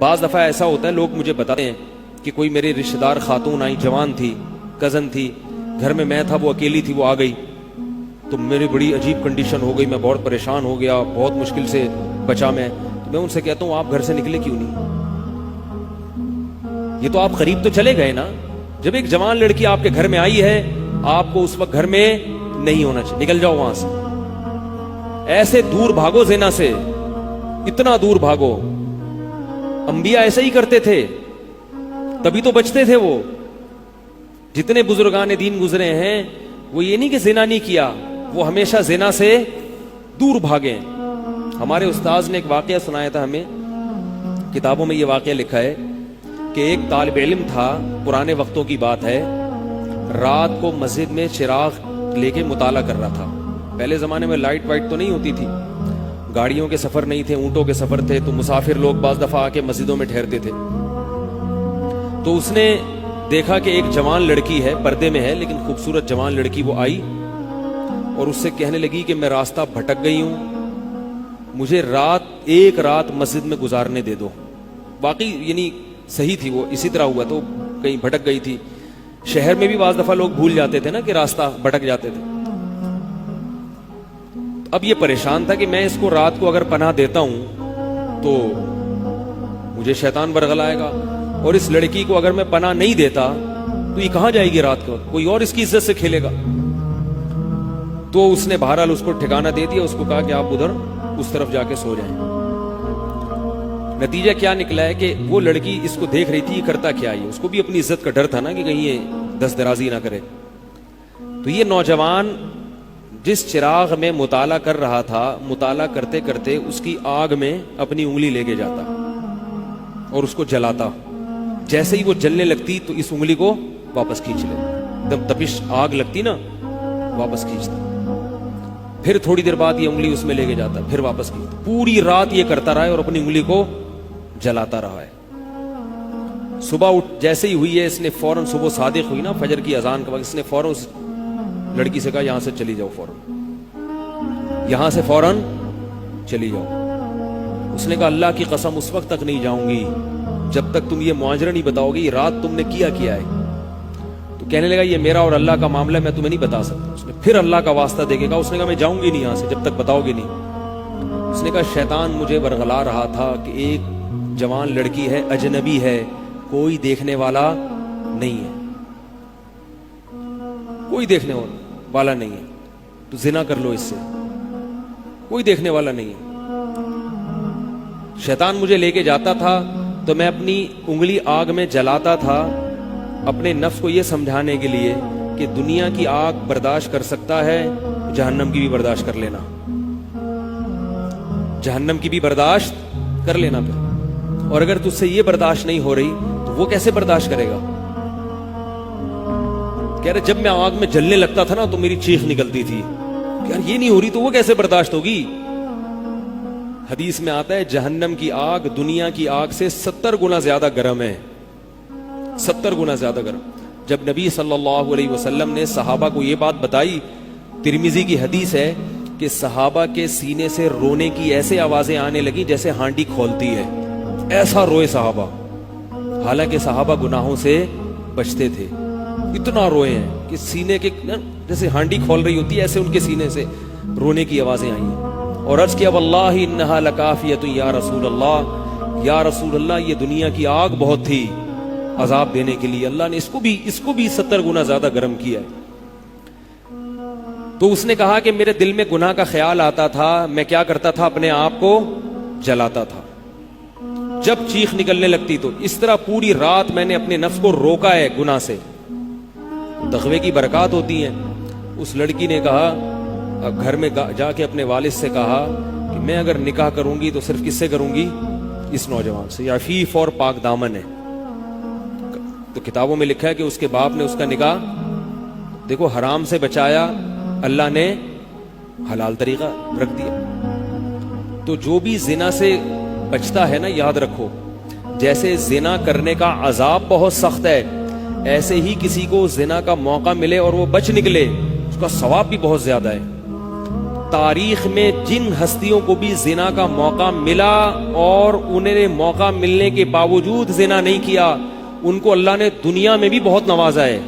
بعض دفعہ ایسا ہوتا ہے، لوگ مجھے بتاتے ہیں کہ کوئی میری رشتہ دار خاتون آئی، جوان تھی، کزن تھی، گھر میں تھا، وہ اکیلی تھی، وہ آ گئی تو میری بڑی عجیب کنڈیشن ہو گئی، میں بہت پریشان ہو گیا، بہت مشکل سے بچا میں ان سے کہتا ہوں آپ گھر سے نکلے کیوں نہیں؟ یہ تو آپ قریب تو چلے گئے نا. جب ایک جوان لڑکی آپ کے گھر میں آئی ہے، آپ کو اس وقت گھر میں نہیں ہونا چاہیے، نکل جاؤ وہاں سے، ایسے دور بھاگو زنا سے، اتنا دور بھاگو. انبیاء ایسے ہی کرتے تھے، تبھی تو بچتے تھے. وہ جتنے بزرگان دین گزرے ہیں وہ یہ نہیں کہ زنا نہیں کیا، وہ ہمیشہ زنا سے دور بھاگے. ہمارے استاذ نے ایک واقعہ سنایا تھا ہمیں، کتابوں میں یہ واقعہ لکھا ہے کہ ایک طالب علم تھا، پرانے وقتوں کی بات ہے، رات کو مسجد میں چراغ لے کے مطالعہ کر رہا تھا. پہلے زمانے میں لائٹ وائٹ تو نہیں ہوتی تھی، گاڑیوں کے سفر نہیں تھے، اونٹوں کے سفر تھے، تو مسافر لوگ بعض دفعہ آ کے مسجدوں میں ٹھہرتے تھے. تو اس نے دیکھا کہ ایک جوان لڑکی ہے، پردے میں ہے لیکن خوبصورت جوان لڑکی، وہ آئی اور اس سے کہنے لگی کہ میں راستہ بھٹک گئی ہوں، مجھے ایک رات مسجد میں گزارنے دے دو. واقعی یعنی صحیح تھی، وہ اسی طرح ہوا تو کہیں بھٹک گئی تھی. شہر میں بھی بعض دفعہ لوگ بھول جاتے تھے نا کہ راستہ بھٹک جاتے تھے. اب یہ پریشان تھا کہ میں اس کو رات کو اگر پناہ دیتا ہوں تو مجھے شیطان برگلائے گا، اور اس لڑکی کو اگر میں پناہ نہیں دیتا تو یہ کہاں جائے گی رات کو، کوئی اور اس کی عزت سے کھیلے گا. تو اس نے بہرحال اس کو ٹھکانہ دے دیا، اس کو کہا کہ آپ ادھر اس طرف جا کے سو جائیں. نتیجہ کیا نکلا ہے کہ وہ لڑکی اس کو دیکھ رہی تھی یہ کرتا کیا ہے، اس کو بھی اپنی عزت کا ڈر تھا نا کہ کہیں یہ دست درازی نہ کرے. تو یہ نوجوان جس چراغ میں مطالعہ کر رہا تھا، مطالعہ کرتے کرتے اس کی آگ میں اپنی انگلی لے کے جاتا اور اس کو جلاتا. جیسے ہی وہ جلنے لگتی تو اس انگلی کو واپس کھینچ لے، جب تپش آگ لگتی نا واپس کھینچتا. پھر تھوڑی دیر بعد یہ انگلی اس میں لے کے جاتا، پھر واپس کھینچتا. پوری رات یہ کرتا رہا ہے اور اپنی انگلی کو جلاتا رہا ہے. صبح جیسے ہی ہوئی ہے، اس نے فوراً، صبح صادق ہوئی نا فجر کی اذان کے وقت، اس نے فوراً اس لڑکی سے کہا یہاں سے چلی جاؤ، فوراً یہاں سے فوراً چلی جاؤ. اس نے کہا اللہ کی قسم اس وقت تک نہیں جاؤں گی جب تک تم یہ معاجرہ نہیں بتاؤ گی، یہ رات تم نے کیا ہے. تو کہنے لگا یہ میرا اور اللہ کا معاملہ ہے، میں تمہیں نہیں بتا سکتا. اس نے پھر اللہ کا واسطہ دے کے کہا، اس نے کہا میں جاؤں گی نہیں یہاں سے جب تک بتاؤ گی نہیں. اس نے کہا شیطان مجھے برگلا رہا تھا کہ ایک جوان لڑکی ہے، اجنبی ہے، کوئی دیکھنے والا نہیں ہے، کوئی دیکھنے والا نہیں ہے، تو زنا کر لو اس سے، کوئی دیکھنے والا نہیں ہے. شیطان مجھے لے کے جاتا تھا تو میں اپنی انگلی آگ میں جلاتا تھا، اپنے نفس کو یہ سمجھانے کے لیے کہ دنیا کی آگ برداشت کر سکتا ہے، جہنم کی بھی برداشت کر لینا، جہنم کی بھی برداشت کر لینا. پھر اور اگر تجھ سے یہ برداشت نہیں ہو رہی تو وہ کیسے برداشت کرے گا؟ کہہ رہے جب میں آگ میں جلنے لگتا تھا نا تو میری چیخ نکلتی تھی کہ یار یہ نہیں ہو رہی تو وہ کیسے برداشت ہوگی. حدیث میں آتا ہے جہنم کی آگ دنیا کی آگ سے 70 گنا زیادہ گرم ہے، 70 گنا زیادہ گرم. جب نبی صلی اللہ علیہ وسلم نے صحابہ کو یہ بات بتائی، ترمذی کی حدیث ہے کہ صحابہ کے سینے سے رونے کی ایسے آوازیں آنے لگی جیسے ہانڈی کھولتی ہے، ایسا روئے صحابہ. حالانکہ صحابہ گناہوں سے بچتے تھے، اتنا روئے ہیں کہ سینے کے جیسے ہانڈی کھول رہی ہوتی ہے ایسے ان کے سینے سے رونے کی آوازیں آئی ہیں. اور عرض کیا واللہ انہا لکافیۃ یا رسول اللہ، یا رسول اللہ یہ دنیا کی آگ بہت تھی عذاب دینے کے لیے، اللہ نے اس کو بھی 70 گنا زیادہ گرم کیا ہے. تو اس نے کہا کہ میرے دل میں گناہ کا خیال آتا تھا، میں کیا کرتا تھا، اپنے آپ کو جلاتا تھا جب چیخ نکلنے لگتی. تو اس طرح پوری رات میں نے اپنے نفس کو روکا ہے گناہ سے. تقوی کی برکات ہوتی ہیں. اس لڑکی نے کہا، اب گھر میں جا کے اپنے والد سے کہا کہ میں اگر نکاح کروں گی تو صرف کس سے کروں گی، اس نوجوان سے، عفیف اور پاک دامن ہے. تو کتابوں میں لکھا ہے کہ اس کے باپ نے اس کا نکاح دیکھو حرام سے بچایا، اللہ نے حلال طریقہ رکھ دیا. تو جو بھی زنا سے بچتا ہے نا، یاد رکھو جیسے زنا کرنے کا عذاب بہت سخت ہے، ایسے ہی کسی کو زنا کا موقع ملے اور وہ بچ نکلے اس کا ثواب بھی بہت زیادہ ہے. تاریخ میں جن ہستیوں کو بھی زنا کا موقع ملا اور انہیں موقع ملنے کے باوجود زنا نہیں کیا، ان کو اللہ نے دنیا میں بھی بہت نوازا ہے.